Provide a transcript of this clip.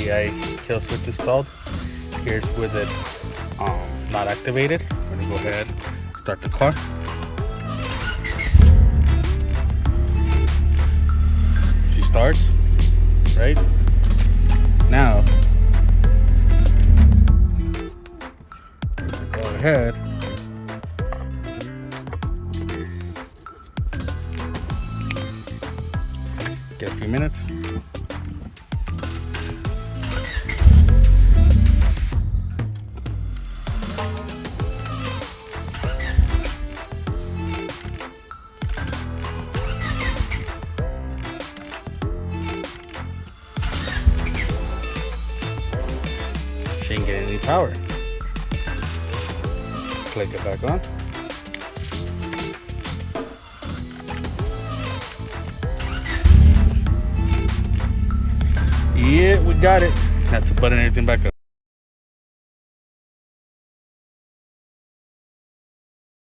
JDI kill switch installed. Here's with it not activated. I'm gonna go ahead, start the car. She starts, right? Now, go ahead. Get a few minutes. She ain't getting any power. Click it back on. Yeah, we got it. Have to button everything back up.